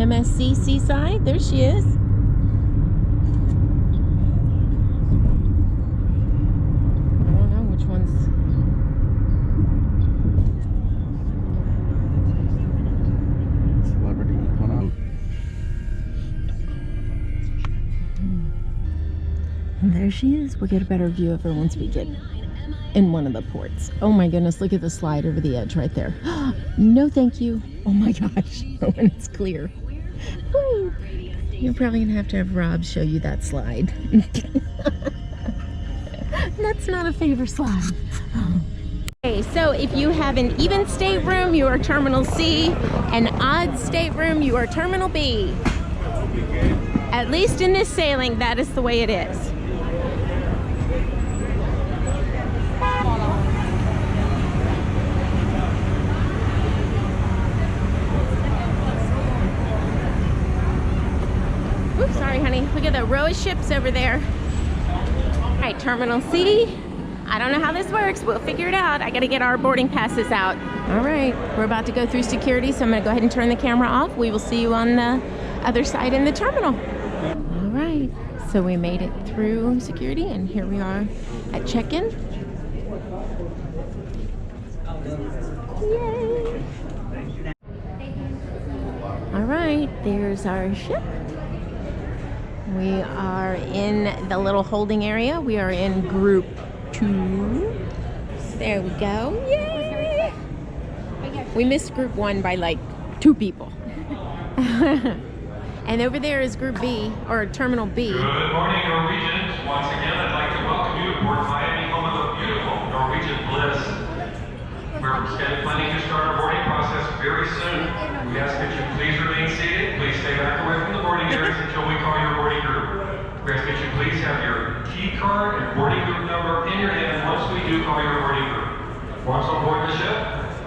MSC Seaside. There she is. I don't know which one's... Celebrity Equinox. And there she is. We'll get a better view of her once we get in one of the ports. Oh my goodness, look at the slide over the edge right there. No thank you. Oh my gosh. Oh, and it's clear. Woo. You're probably gonna have to have Rob show you that slide. That's not a favor slide. Okay, so if you have an even stateroom, you are Terminal C. An odd stateroom, you are Terminal B. At least in this sailing, that is the way it is. Oops, sorry, honey. Look at the row of ships over there. All right, Terminal C. I don't know how this works. We'll figure it out. I got to get our boarding passes out. All right, we're about to go through security, so I'm going to go ahead and turn the camera off. We will see you on the other side in the terminal. All right, so we made it through security, and here we are at check-in. Yay! All right, there's our ship. We are in the little holding area. We are in group 2. There we go. Yay! We missed group 1 by like 2 people. And over there is group B, or Terminal B. Good morning, Norwegians. Once again, I'd like to welcome you to Port Miami, home of the beautiful Norwegian Bliss. We're planning to start our boarding process very soon. We ask that you please remain seated. Please stay back away from the boarding areas until we call your boarding group. We ask that you please have your key card and boarding group number in your hand once we do call your boarding group. Once on board the ship,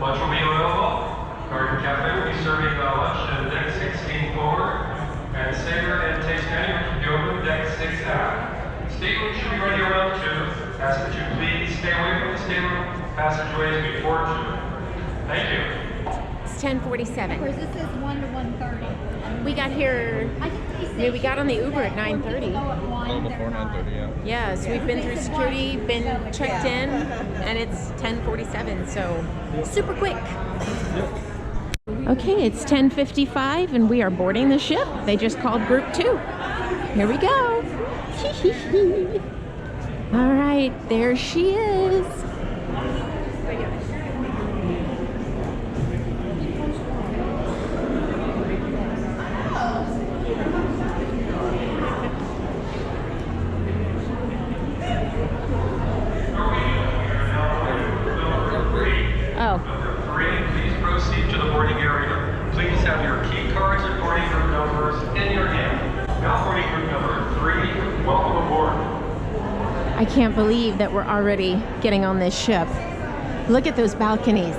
lunch will be available. Garden Cafe will be serving lunch in deck 16 forward, and Savor and Taste Menu will be open deck 6 aft. Stateroom should be ready around 2. Ask that you please stay away from the stateroom passageways before 2. Thank you. It's 10:47. Of course, this is 1 to 1:30. We got here, maybe we got on the Uber at 9:30. Oh, before 9:30, yeah. Yeah, so we've been through security, been checked in, and it's 10:47, so super quick. Okay, it's 10:55 and we are boarding the ship. They just called group 2. Here we go. All right, there she is. Oh. Number 3, please proceed to the boarding area. Please have your key cards and boarding group numbers in your hand. Now boarding group number 3, welcome aboard. I can't believe that we're already getting on this ship. Look at those balconies.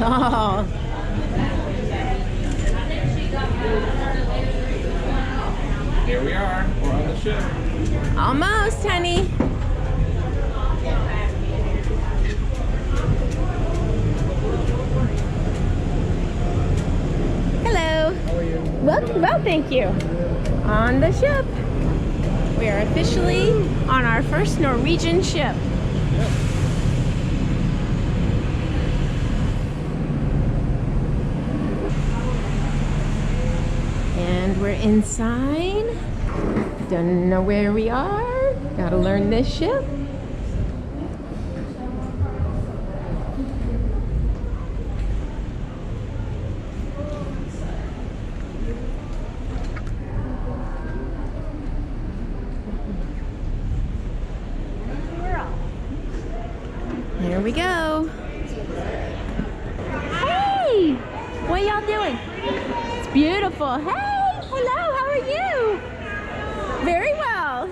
Oh. Here we are. We're on the ship. Almost, honey. Hello. How are you? Well, thank you. On the ship. We are officially on our first Norwegian ship. Yep. And we're inside. Don't know where we are. Gotta learn this ship. Here we go. Hey! What y'all doing? It's beautiful. Hey! Hello, how are you? Very well.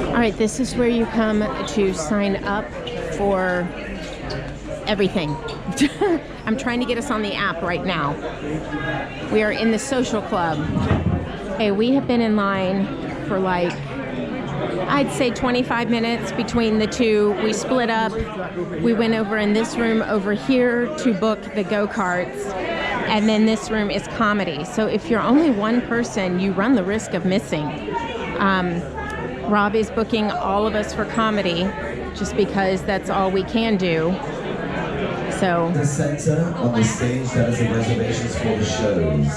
All right, this is where you come to sign up for everything. I'm trying to get us on the app right now. We are in the social club. Okay, we have been in line for like, I'd say 25 minutes between the two. We split up. We went over in this room over here to book the go-karts. And then this room is comedy. So if you're only one person, you run the risk of missing. Rob is booking all of us for comedy just because that's all we can do. So the center on the stage, that is the reservations for the shows.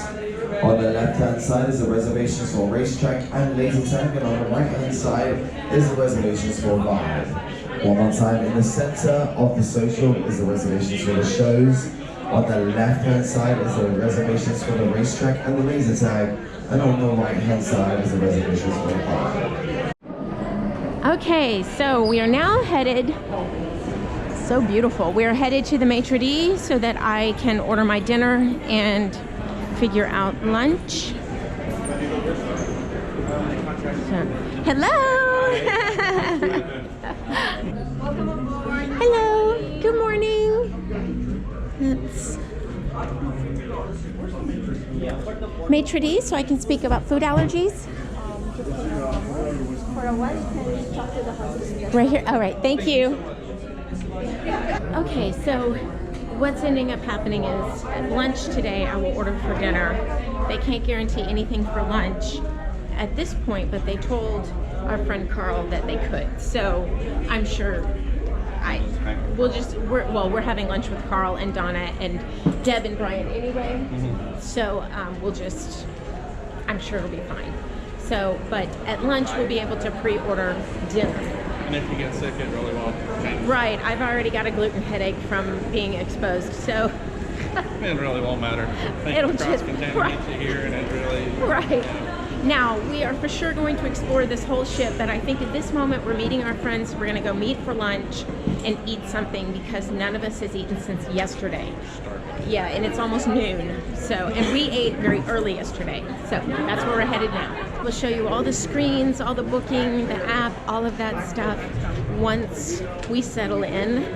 On the left-hand side is the reservations for racetrack and laser tag, and on the right-hand side is the reservations for live. One more time, in the center of the social is the reservations for the shows. On the left-hand side is the reservations for the racetrack and the laser tag, and on the right-hand side is the reservations for live. okay, so we are now headed. So beautiful. We are headed to the maitre d' so that I can order my dinner and figure out lunch. So, hello. Hello. Good morning. That's maitre d' so I can speak about food allergies. Right here. All right. Thank you. Okay, so what's ending up happening is at lunch today I will order for dinner. They can't guarantee anything for lunch at this point, but they told our friend Carl that they could. So I'm sure we're having lunch with Carl and Donna and Deb and Brian anyway. So I'm sure it'll be fine. So, but at lunch we'll be able to pre-order dinner. And if you get sick, it really won't change. Right, I've already got a gluten headache from being exposed, so It really won't matter. It'll just cross-contaminate you here, and it really. right. Now we are for sure going to explore this whole ship, but I think at this moment we're meeting our friends. We're going to go meet for lunch and eat something because none of us has eaten since yesterday. Yeah, and it's almost noon. So, and we ate very early yesterday. So that's where we're headed now. We'll show you all the screens, all the booking, the app, all of that stuff once we settle in,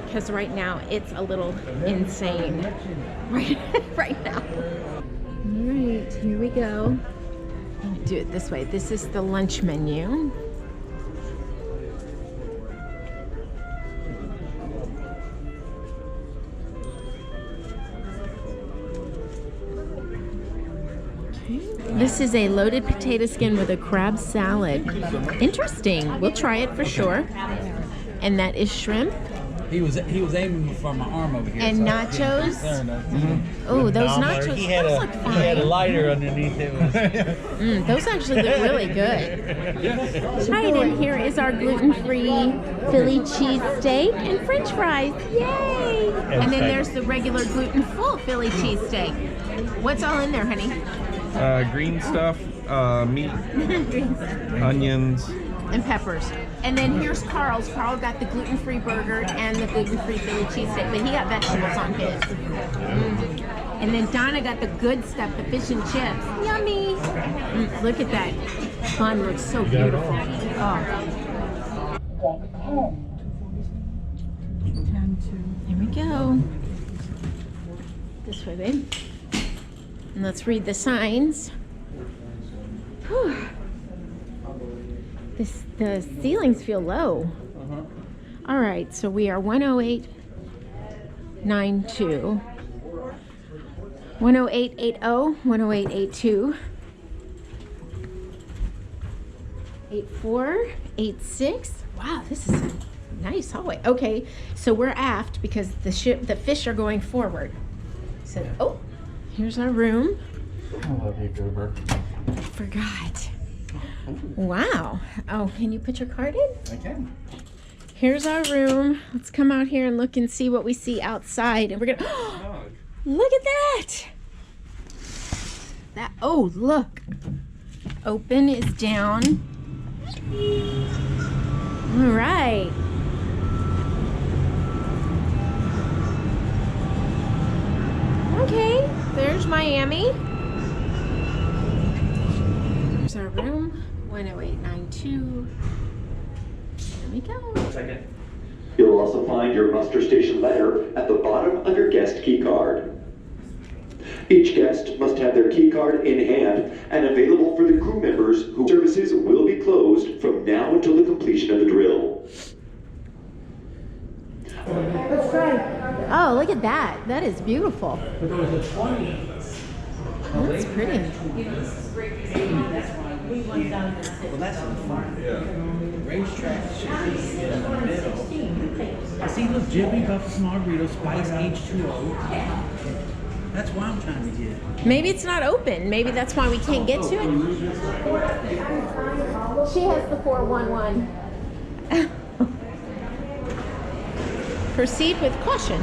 because right now it's a little insane right now. All right, here we go. I'm gonna do it this way. This is the lunch menu. This is a loaded potato skin with a crab salad. Interesting. We'll try it for sure. And that is shrimp. He was aiming for my arm over here. And so nachos. Oh, those nachos. Those look fine. He had a lighter underneath it. Those actually look really good. Right, and here is our gluten-free Philly cheesesteak and French fries. Yay! And then there's the regular gluten-full Philly cheesesteak. What's all in there, honey? Green stuff, meat, onions, and peppers. And then here's Carl's. Carl got the gluten-free burger and the gluten-free Philly cheesesteak, but he got vegetables on his. And then Donna got the good stuff, the fish and chips. Yummy! Look at that. Bun looks so beautiful. Oh. Here we go. This way, babe. And let's read the signs. Whew. The ceilings feel low. All right, so we are 10892, 10880, 10882, 8486. Wow, this is a nice hallway. Okay, so we're aft because the fish are going forward. So, oh, here's our room. I love you, Goober. I forgot. Wow. Oh, can you put your card in? I can. Here's our room. Let's come out here and look and see what we see outside. And we're gonna, look at that. Oh, look. Open is down. All right. Okay, there's Miami. Here's our room, 10892. to... There we go. You'll also find your muster station letter at the bottom of your guest key card. Each guest must have their key card in hand and available for the crew members whose services will be closed from now until the completion of the drill. Oh, look at that. That is beautiful. That's pretty. Well, that's in the front. The racetrack should be in the middle. See, look, Jimmy, Buffalo Margarito, Spice, H2O. That's why I'm trying to get. Maybe it's not open. Maybe that's why we can't get to it. She has the 411. Proceed with caution.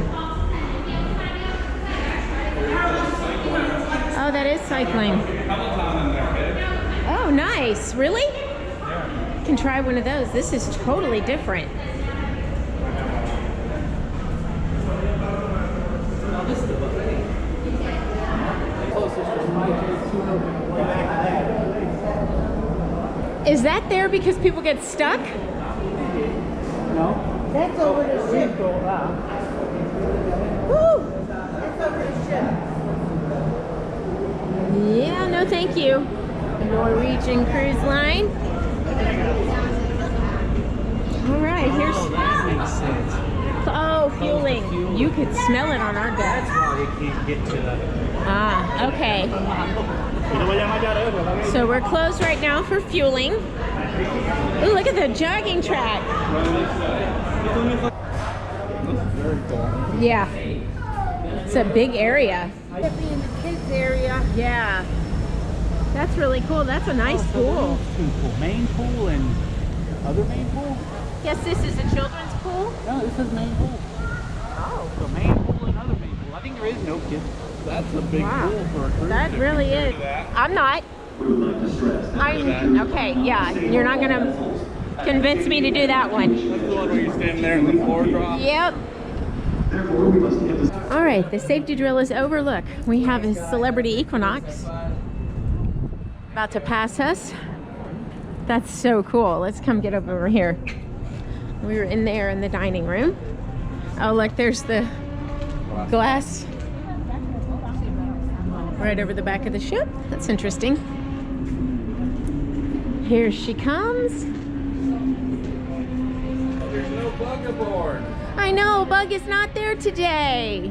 Oh, that is cycling. Oh, nice. Really? You can try one of those. This is totally different. Is that there because people get stuck? No. That's over the ship. Woo! That's over the ship. Yeah, no thank you. Norwegian Cruise Line. All right, here's... Oh, that makes sense. Oh, fueling. You could smell it on our deck. That's why they can't get to the... Ah, okay. So we're closed right now for fueling. Ooh, look at the jogging track. Yeah. It's a big area. It'd be in the kids area. Yeah. That's really cool. That's a nice pool. Two pool. Main pool and other main pool? Yes, this is a children's pool. No, this is main pool. Oh. So main pool and other main pool. I think there is no kids. That's a big Wow. pool for a cruise That ship. really is. I'm not. We would like to stress that I'm okay. Yeah, you're not gonna convince me to do that one. That's the one where you stand there and the floor drops. Yep. therefore we must emphasize. All right, the safety drill is over. Look, we have a celebrity equinox about to pass us. That's so cool. Let's come get over here. We were in there in the dining room. Oh, look, there's the glass right over the back of the ship. That's interesting. Here she comes. There's no bug aboard. I know, Bug is not there today.